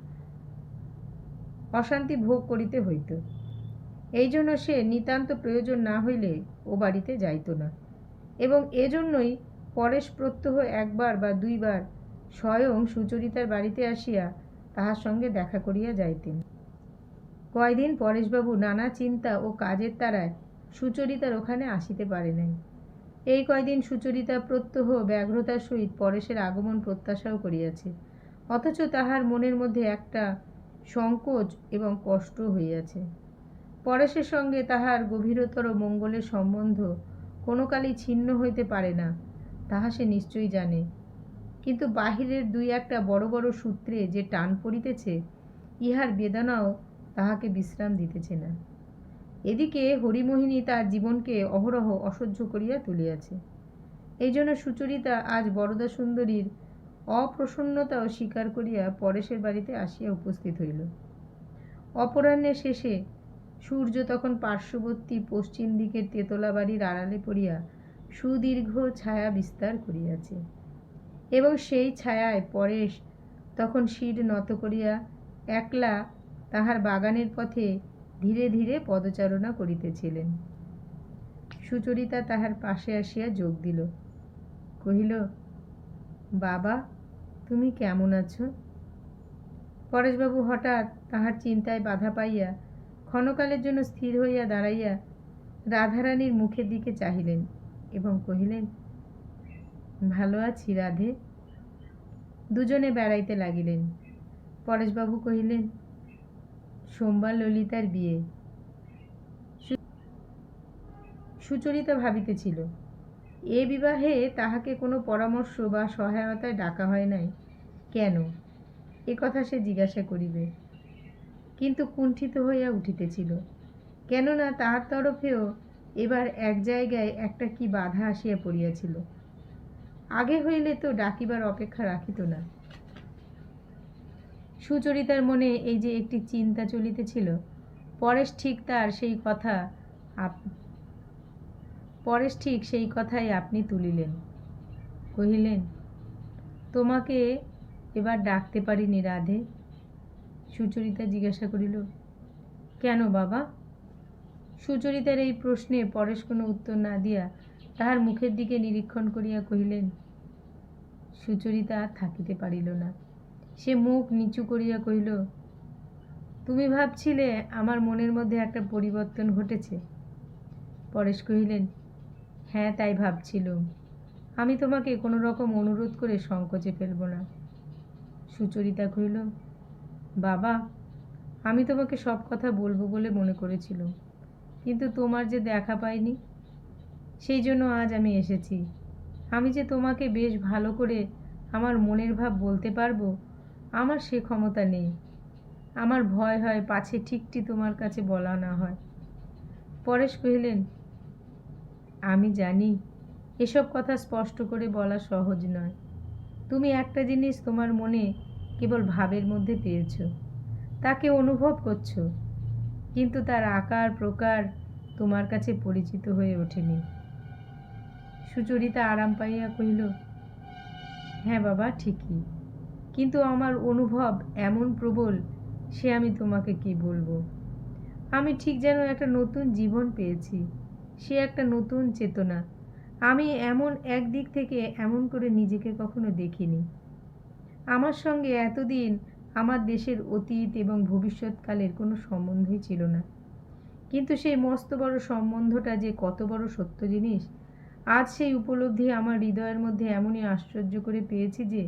অশান্তি ভোগ করিতে হইত। এই জন্য সে নিতান্ত প্রয়োজন না হইলে ও বাড়িতে যাইত না, এবং এজন্যই পরেশ প্রত্যহ একবার বা দুইবার স্বয়ং সুচরিতার বাড়িতে আসিয়া তাহার সঙ্গে দেখা করিয়া যাইতেন। কয়দিন পরেশবাবু নানা চিন্তা ও কাজের তাড়ায় সুচরিতার ওখানে আসিতে পারে নাই। এই কয়দিন সুচরিতা প্রত্যহ ব্যগ্রতার সহিত পরেশের আগমন প্রত্যাশাও করিয়াছে, অথচ তাহার মনের মধ্যে একটা সংকোচ এবং কষ্ট হইয়াছে। পরেশের সঙ্গে তাহার গভীরতর মঙ্গলের সম্বন্ধ কোনো কালেই ছিন্ন হইতে পারে না, তাহা সে নিশ্চয়ই জানে। কিন্তু বাহিরের দুই একটা বড় বড় সূত্রে যে টান পড়িতেছে, ইহার বেদনাও তাহাকে বিশ্রাম দিতেছে না। এদিকে হরিমোহিনী তার জীবনকে অহরহ অসহ্য করিয়া তুলিয়াছে। এই জন্য সুচরিতা আজ বরদাসুন্দরীর অপ্রসন্নতাও স্বীকার করিয়া পরেশের বাড়িতে আসিয়া উপস্থিত হইল। অপরাহ্নের শেষে সূর্য তখন পার্শ্ববর্তী পশ্চিম দিকের তেতলা বাড়ির আড়ালে পড়িয়া সুদীর্ঘ ছায়া বিস্তার করিয়াছে, এবং সেই ছায়ায় পরেশ তখন শির নত করিয়া একলা তাহার বাগানের পথে ধীরে ধীরে পদচারণা করিতেছিলেন। সুচরিতা তাহার পাশে আসিয়া যোগ দিল, কহিল, বাবা, তুমি কেমন আছো? পরেশবাবু হঠাৎ তাহার চিন্তায় বাধা পাইয়া ক্ষণকালের জন্য স্থির হইয়া দাঁড়াইয়া রাধারানীর মুখের দিকে চাহিলেন এবং কহিলেন, ভালো আছি রাধে। দুজনে বেড়াইতে লাগিলেন। পরেশবাবু কহিলেন, সোমবার ললিতার বিয়ে। সুচরিতা ভাবিতেছিল, এ বিবাহে তাহাকে কোনো পরামর্শ বা সহায়তায় ডাকা হয় নাই কেন, এ কথা সে জিজ্ঞাসা করিবে, কিন্তু কুণ্ঠিত হইয়া উঠিতেছিল। কেননা তাহার তরফেও এবার এক জায়গায় একটা কি বাধা আসিয়া পড়িয়াছিল। আগে হইলে তো ডাকিবার অপেক্ষা রাখিত না। সুচরিতার মনে এই যে একটি চিন্তা চলিতেছিল, পরেশ ঠিক সেই কথাই আপনি তুলিলেন। কহিলেন, তোমাকে এবার ডাকতে পারিনি রাধে। সুচরিতা জিজ্ঞাসা করিল, কেন বাবা? সুচরিতার এই প্রশ্নে পরেশ কোনো উত্তর না দিয়া তাহার মুখের দিকে নিরীক্ষণ করিয়া কহিলেন। সুচরিতা আর থাকিতে পারিল না। সে মুখ নিচু করিয়া কহিল, তুমি ভাবছিলে আমার মনের মধ্যে একটা পরিবর্তন ঘটেছে, পরেশ কহিলেন, হ্যাঁ তাই ভাবছিলুম। আমি তোমাকে কোনো রকম অনুরোধ করে সংকোচে ফেলব না। সুচরিতা কহিল, বাবা, আমি তোমাকে সব কথা বলবো বলে মনে করেছিলুম, কিন্তু তোমার যে দেখা পাইনি, সেই জন্য আজ আমি এসেছি। আমি যে তোমাকে বেশ ভালো করে আমার মনের ভাব বলতে পারবো, আমার সে ক্ষমতা নেই। আমার ভয় হয় পাছে ঠিকটি তোমার কাছে বলা না হয়। পরেশ কহিলেন, আমি জানি এসব কথা স্পষ্ট করে বলা সহজ নয়। তুমি একটা জিনিস তোমার মনে কেবল ভাবের মধ্যে পেয়েছ, তাকে অনুভব করছো, কিন্তু তার আকার প্রকার তোমার কাছে পরিচিত হয়ে ওঠেনি। সুচরিতা আরাম পাইয়া কহিল, হ্যাঁ বাবা, ঠিকই, কিন্তু আমার অনুভব এমন প্রবল, সে আমি তোমাকে কি বলবো। আমি ঠিক যেন একটা নতুন জীবন পেয়েছি, সে একটা নতুন চেতনা। আমি এমন একদিক থেকে এমন করে নিজেকে কখনো দেখিনি। আমার সঙ্গে এতদিন আমার দেশের অতীত এবং ভবিষ্যৎকালের কোনো সম্বন্ধই ছিল না, কিন্তু সেই মস্ত বড় সম্বন্ধটা যে কত বড় সত্য জিনিস, আজ সেই উপলব্ধি আমার হৃদয়ের মধ্যে এমনই আশ্চর্য করে পেয়েছি যে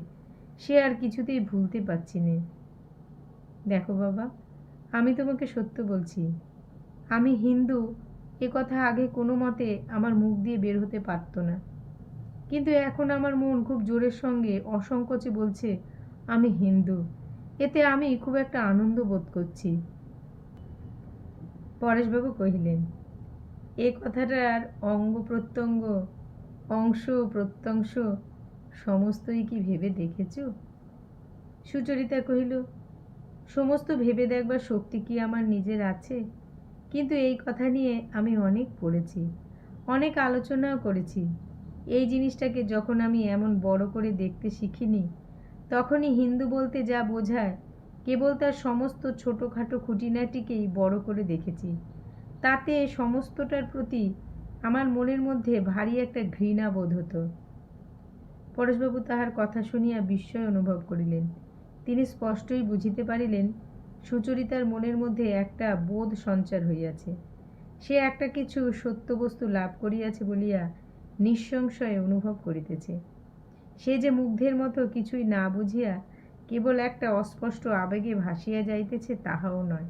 সে আর কিছুতেই ভুলতে পারছি না। দেখো বাবা, আমি তোমাকে সত্য বলছি, আমি হিন্দু এ কথা আগে কোনো মতে আমার মুখ দিয়ে বের হতে পারত না, কিন্তু এখন আমার মন খুব জোরের সঙ্গে অসংকোচে বলছে আমি হিন্দু। এতে আমি খুব একটা আনন্দ বোধ করছি। পরেশবাবু কহিলেন, এ কথাটার অঙ্গ প্রত্যঙ্গ, অংশ প্রত্যংশ সমস্তই কি ভেবে দেখেছ? সুচরিতা কহিল, সমস্ত ভেবে দেখবার শক্তি কি আমার নিজের আছে? কিন্তু এই কথা নিয়ে আমি অনেক পড়েছি, অনেক আলোচনাও করেছি। এই জিনিসটাকে যখন আমি এমন বড় করে দেখতে শিখিনি, তখনই হিন্দু বলতে যা বোঝায় কেবল তার সমস্ত ছোটোখাটো খুঁটিনাটিকেই বড় করে দেখেছি। তাতে সমস্তটার প্রতি আমার মনের মধ্যে ভারী একটা ঘৃণা বোধ হতো। পরেশবাবু তাহার কথা শুনিয়া বিস্ময় অনুভব করিলেন। তিনি স্পষ্টই বুঝিতে পারিলেন সুচরিতার মনের মধ্যে একটা বোধ সঞ্চার হইয়াছে। সে একটা কিছু সত্য বস্তু লাভ করিয়াছে বলিয়া নিঃসংশয়ে অনুভব করিতেছে। সে যে মুগ্ধের মতো কিছুই না বুঝিয়া কেবল একটা অস্পষ্ট আবেগে ভাসিয়া যাইতেছে তাহাও নয়।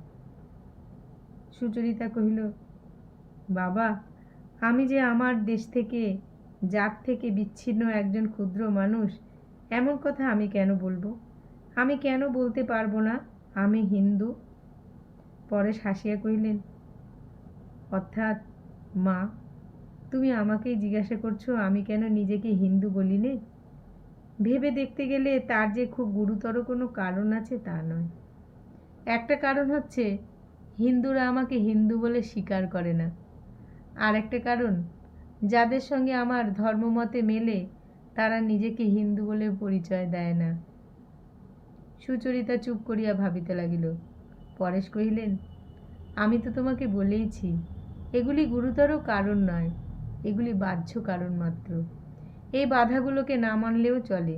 সুচরিতা কহিল, বাবা, আমি যে আমার দেশ থেকে, জাত থেকে বিচ্ছিন্ন একজন ক্ষুদ্র মানুষ, এমন কথা আমি কেন বলবো? আমি কেন বলতে পারবো না আমি হিন্দু? পরেশ হাসিয়া কহিলেন, অর্থাৎ মা, তুমি আমাকেই জিজ্ঞাসা করছো আমি কেন নিজেকে হিন্দু বলি নে? ভেবে দেখতে গেলে তার যে খুব গুরুতর কোনো কারণ আছে তা নয়। একটা কারণ হচ্ছে হিন্দুরা আমাকে হিন্দু বলে স্বীকার করে না, আর একটা কারণ যাদের সঙ্গে আমার ধর্মমতে মেলে তারা নিজেকে হিন্দু বলে পরিচয় দেয় না। সুচরিতা চুপ করিয়া ভাবিতে লাগিল। পরেশ কহিলেন, আমি তো তোমাকে বলেইছি এগুলি গুরুতর কারণ নয়, এগুলি বাহ্য কারণ মাত্র। এই বাধাগুলোকে না মানলেও চলে,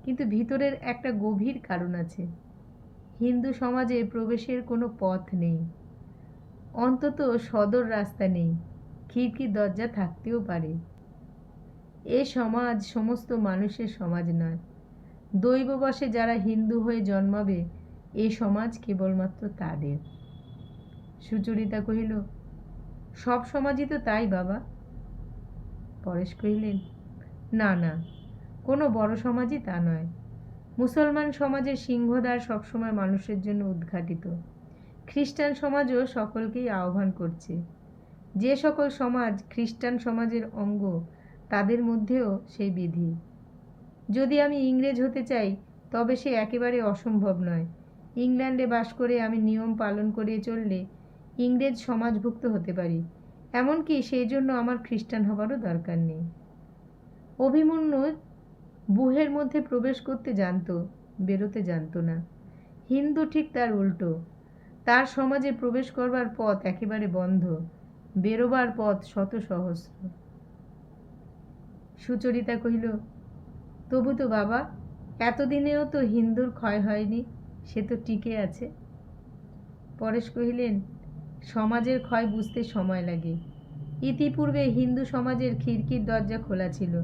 কিন্তু ভিতরের একটা গভীর কারণ আছে। হিন্দু সমাজে প্রবেশের কোনো পথ নেই, অন্তত সদর রাস্তা নেই, খিড়কির দরজা থাকতেও পারে। এ সমাজ সমস্ত মানুষের সমাজ নয়। দৈববশে যারা হিন্দু হয়ে জন্মাবে, এ সমাজ কেবলমাত্র তাদের। সুচরিতা কহিল, সব সমাজই তো তাই বাবা। পরেশ কহিলেন, না না, কোনো বড় সমাজই তা নয়। মুসলমান সমাজের সিংহদ্বার সবসময় মানুষের জন্য উদ্ঘাটিত। খ্রিস্টান সমাজও সকলকেই আহ্বান করছে। যে সকল সমাজ খ্রিস্টান সমাজের অঙ্গ, তাদের মধ্যেও সেই বিধি। যদি আমি ইংরেজ হতে চাই তবে সে একেবারে অসম্ভব নয়। ইংল্যান্ডে বাস করে আমি নিয়ম পালন করে চললে ইংরেজ সমাজভুক্ত হতে পারি, এমনকি সেই জন্য আমার খ্রিস্টান হবারও দরকার নেই। অভিমন্যু বুহের মধ্যে প্রবেশ করতে জানত, বেরোতে জানত না। হিন্দু ঠিক তার উল্টো, তার সমাজে প্রবেশ করবার পথ একেবারে বন্ধ, বেরোবার পথ শত সহস্র। সুচরিতা কহিল, তবু তো বাবা, এতদিনেও তো হিন্দুর ক্ষয় হয়নি, সে তো টিকে আছে। পরেশ কহিলেন, সমাজের ক্ষয় বুঝতে সময় লাগে, ইতিপূর্বে হিন্দু সমাজের খিড়কির দরজা খোলা ছিল।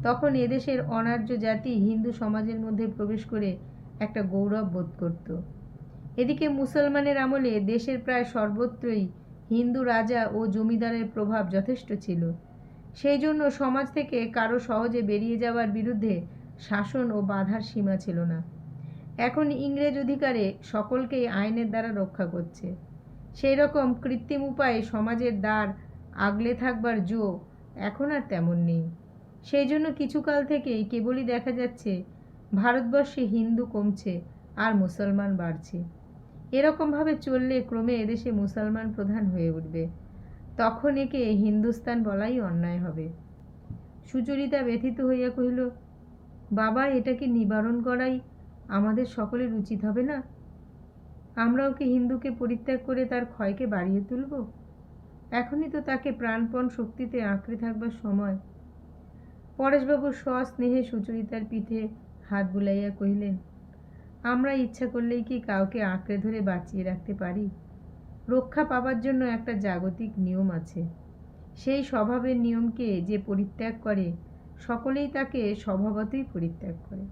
তখন এদেশের অনার্য জাতি হিন্দু সমাজের মধ্যে প্রবেশ করে একটা গৌরব বোধ করত। এদিকে মুসলমানের আমলে দেশের প্রায় সর্বত্রই হিন্দু রাজা ও জমিদারের প্রভাব যথেষ্ট ছিল। সেই জন্য সমাজ থেকে কারো সহজে বেরিয়ে যাওয়ার বিরুদ্ধে শাসন ও বাধার সীমা ছিল না। এখন ইংরেজ অধিকারে সকলকেই আইনের দ্বারা রক্ষা করছে। সেই রকম কৃত্রিম উপায়ে সমাজের দ্বার আগলে থাকবার জো এখন আর তেমন নেই। সেই জন্য কিছুকাল থেকেই কেবলই দেখা যাচ্ছে ভারতবর্ষে হিন্দু কমছে আর মুসলমান বাড়ছে। এরকমভাবে চললে ক্রমে এদেশে মুসলমান প্রধান হয়ে উঠবে। তখন একে হিন্দুস্তান বলাই অন্যায় হবে। সুচরিতা ব্যথিত হইয়া কহিল, বাবা, এটাকে নিবারণ করাই আমাদের সকলের উচিত হবে না? আমরাও কি হিন্দুকে পরিত্যাগ করে তার ক্ষয়কে বাড়িয়ে তুলব? এখনই তো তাকে প্রাণপণ শক্তিতে আঁকড়ে থাকবার সময়। পরেশবাবু সস্নেহে সুচরিতার পিঠে হাত বুলাইয়া কহিলেন, আমরা ইচ্ছা করলেই কি কাউকে আঁকড়ে ধরে বাঁচিয়ে রাখতে পারি? রক্ষা পাবার জন্য একটা জাগতিক নিয়ম আছে। সেই স্বভাবের নিয়মকে যে পরিত্যাগ করে সকলেই তাকে স্বভাবতই পরিত্যাগ করে।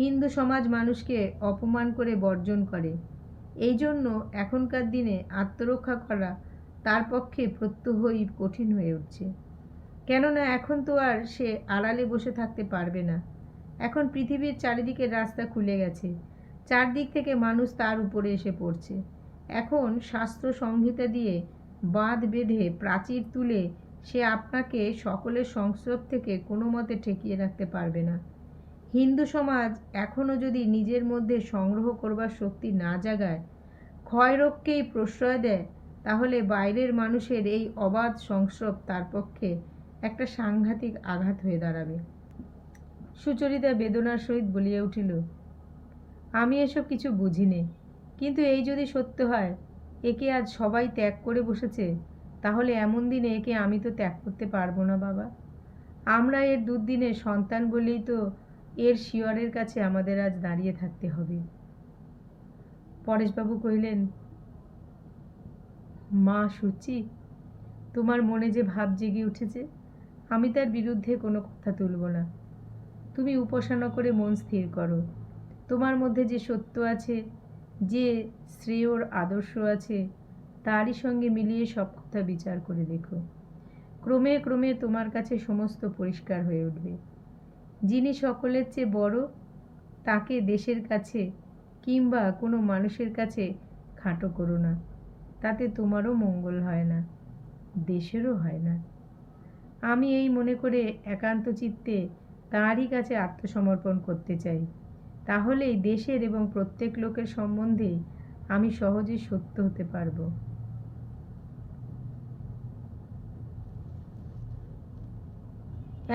হিন্দু সমাজ মানুষকে অপমান করে বর্জন করে। এই জন্য এখনকার দিনে আত্মরক্ষা করা তার পক্ষে প্রত্যহই কঠিন হয়ে উঠছে। কেননা এখন তো আর সে আড়ালে বসে থাকতে পারবে না। এখন পৃথিবীর চারিদিকে রাস্তা খুলে গেছে, চারদিক থেকে মানুষ তার উপরে এসে পড়ছে। এখন শাস্ত্র সংহিতা দিয়ে বাঁধ বেঁধে প্রাচীর তুলে সে আপনাকে সকলের সংস্রব থেকে কোনো মতে ঠেকিয়ে রাখতে পারবে না। হিন্দু সমাজ এখনও যদি নিজের মধ্যে সংগ্রহ করবার শক্তি না জাগায়, ক্ষয়রোগকেই প্রশ্রয় দেয়, তাহলে বাইরের মানুষের এই অবাধ সংস্রব তার পক্ষে একটা সাংঘাতিক আঘাত হয়ে দাঁড়াবে। সুচরিতা বেদনার সহিত বলিয়া উঠিল, আমি এসব কিছু বুঝি নে, কিন্তু এই যদি সত্য হয়, একে আজ সবাই ত্যাগ করে বসেছে, তাহলে এমন দিনে একে আমি তো ত্যাগ করতে পারবো না বাবা। আমরা এর দুর্দিনের সন্তান বলেই তো এর শিয়রের কাছে আমাদের আজ দাঁড়িয়ে থাকতে হবে। পরেশবাবু কহিলেন, মা সুচি, তোমার মনে যে ভাব জেগে উঠেছে, আমি তার বিরুদ্ধে কোনো কথা তুলব না। তুমি উপাসনা করে মন স্থির করো। তোমার মধ্যে যে সত্য আছে, যে শ্রেয়র আদর্শ আছে, তারই সঙ্গে মিলিয়ে সব কথা বিচার করে দেখো। ক্রমে ক্রমে তোমার কাছে সমস্ত পরিষ্কার হয়ে উঠবে। যিনি সকলের চেয়ে বড়, তাকে দেশের কাছে কিংবা কোনো মানুষের কাছে খাটো করো না। তাতে তোমারও মঙ্গল হয় না, দেশেরও হয় না। আমি এই মনে করে একান্ত চিত্তে তাঁরই কাছে আত্মসমর্পণ করতে চাই। তাহলেই দেশের এবং প্রত্যেক লোকের সম্বন্ধে আমি সহজেই সত্য হতে পারব।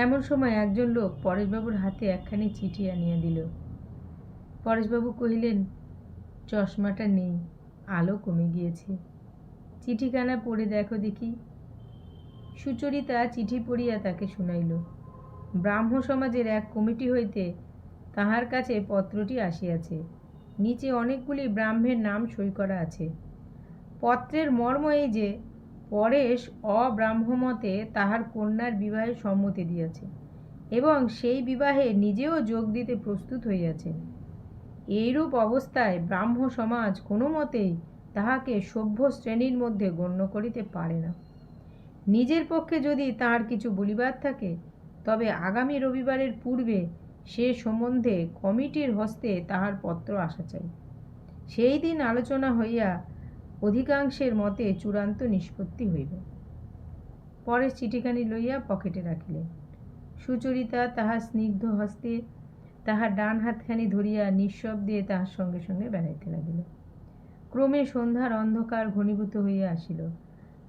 এমন সময় একজন লোক পরেশবাবুর হাতে একখানি চিঠি আনিয়া দিল। পরেশবাবু কহিলেন, চশমাটা নেই, আলো কমে গিয়েছে। চিঠিখানা পড়ে দেখো দেখি। সুচরিতা চিঠি পড়িয়া তাকে শুনাইল। ব্রাহ্ম সমাজের এক কমিটি হইতে তাহার কাছে পত্রটি আসিয়াছে। নিচে অনেকগুলি ব্রাহ্মের নাম সই করা আছে। পত্রের মর্ম এই যে, পরেশ অব্রাহ্মমতে তাহার কন্যার বিবাহে সম্মতি দিয়াছে এবং সেই বিবাহে নিজেও যোগ দিতে প্রস্তুত হইয়াছেন। এইরূপ অবস্থায় ব্রাহ্ম সমাজ কোনো মতেই তাহাকে সভ্য শ্রেণীর মধ্যে গণ্য করিতে পারে না। নিজের পক্ষে যদি তাহার কিছু বলিবার থাকে, তবে আগামী রবিবারের পূর্বে সে সম্বন্ধে কমিটির হস্তে তাহার পত্র আসা চাই। সেই দিন আলোচনা হইয়া অধিকাংশের মতে চূড়ান্ত নিষ্পত্তি হইবে। পরেশ চিঠিখানি লইয়া পকেটে রাখিলেন। সুচরিতা তাহার স্নিগ্ধ হস্তে তাহার ডান হাতখানি ধরিয়া নিঃশব্দে তাহার সঙ্গে সঙ্গে বেড়াইতে লাগিল। ক্রমে সন্ধ্যার অন্ধকার ঘনীভূত হইয়া আসিল।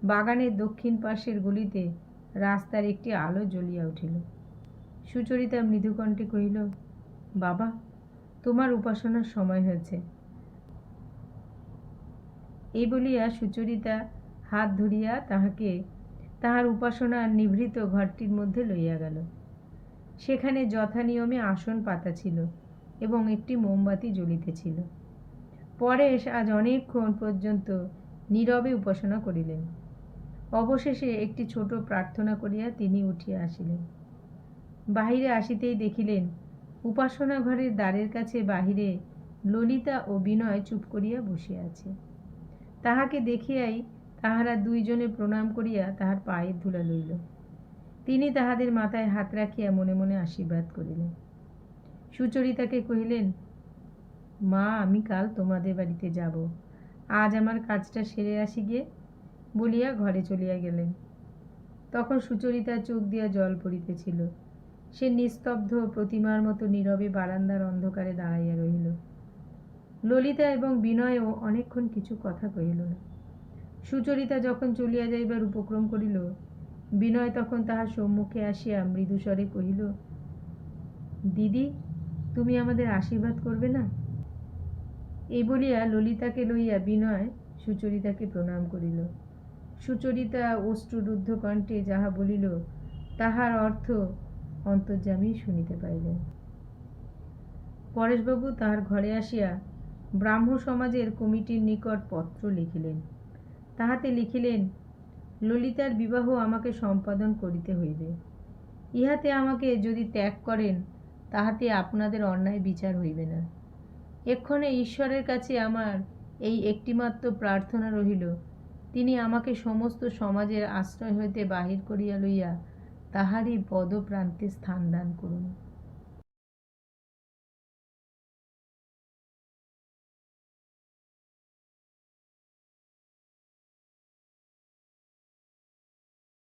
বাগানের দক্ষিণ পাশের গলিতে রাস্তার একটি আলো জ্বলিয়া উঠিল। সুচরিতা মৃদুকণ্ঠে কহিল, বাবা, তোমার উপাসনার সময় হয়েছে। এই বলিয়া সুচরিতা হাত ধরিয়া তাহাকে তাহার উপাসনার নিভৃত ঘরটির মধ্যে লইয়া গেল। সেখানে যথানিয়মে আসন পাতা ছিল এবং একটি মোমবাতি জ্বলিতেছিল। পরেশ আজ অনেকক্ষণ পর্যন্ত নীরবে উপাসনা করিলেন। অবশেষে একটি ছোট প্রার্থনা করিয়া তিনি উঠিয়া আসিলেন। বাহিরে আসিতেই দেখিলেন উপাসনা ঘরের দ্বারের কাছে বাহিরে ললিতা ও বিনয় চুপ করিয়া বসিয়া আছে। তাহাকে দেখিয়াই তাহারা দুইজনে প্রণাম করিয়া তাহার পায়ের ধুলা লইল। তিনি তাহাদের মাথায় হাত রাখিয়া মনে মনে আশীর্বাদ করিলেন। সুচরিতাকে কহিলেন, মা, আমি কাল তোমাদের বাড়িতে যাব, আজ আমার কাজটা সেরে আসি গে, বলিয়া ঘরে চলিয়া গেলেন। তখন সুচরিতার চোখ দিয়া জল পড়িতেছিল। সে নিস্তব্ধ প্রতিমার মতো নীরবে বারান্দার অন্ধকারে দাঁড়াইয়া রহিল। ললিতা এবং বিনয়ও অনেকক্ষণ কিছু কথা কহিল না। সুচরিতা যখন চলিয়া যাইবার উপক্রম করিল, বিনয় তখন তাহার সম্মুখে আসিয়া মৃদুস্বরে কহিল, দিদি, তুমি আমাদের আশীর্বাদ করবে না? এই বলিয়া ললিতাকে লইয়া বিনয় সুচরিতাকে প্রণাম করিল। সুচরিতা অশ্রুরুদ্ধ কণ্ঠে যাহা বলিল তাহার অর্থ অন্তর্যামী শুনিতে পাইলেন। পরেশবাবু তাহার ঘরে আসিয়া ব্রাহ্ম সমাজের কমিটির নিকট পত্র লিখিলেন। তাহাতে লিখিলেন, ললিতার বিবাহ আমাকে সম্পাদন করিতে হইবে। ইহাতে আমাকে যদি ত্যাগ করেন তাহাতে আপনাদের অন্যায় বিচার হইবে না। এক্ষণে ঈশ্বরের কাছে আমার এই একটিমাত্র প্রার্থনা রহিল, তিনি আমাকে সমস্ত সমাজের আশ্রয় হইতে বাহির করিয়া লইয়া তাহারই পদপ্রান্তে স্থান দান করুন।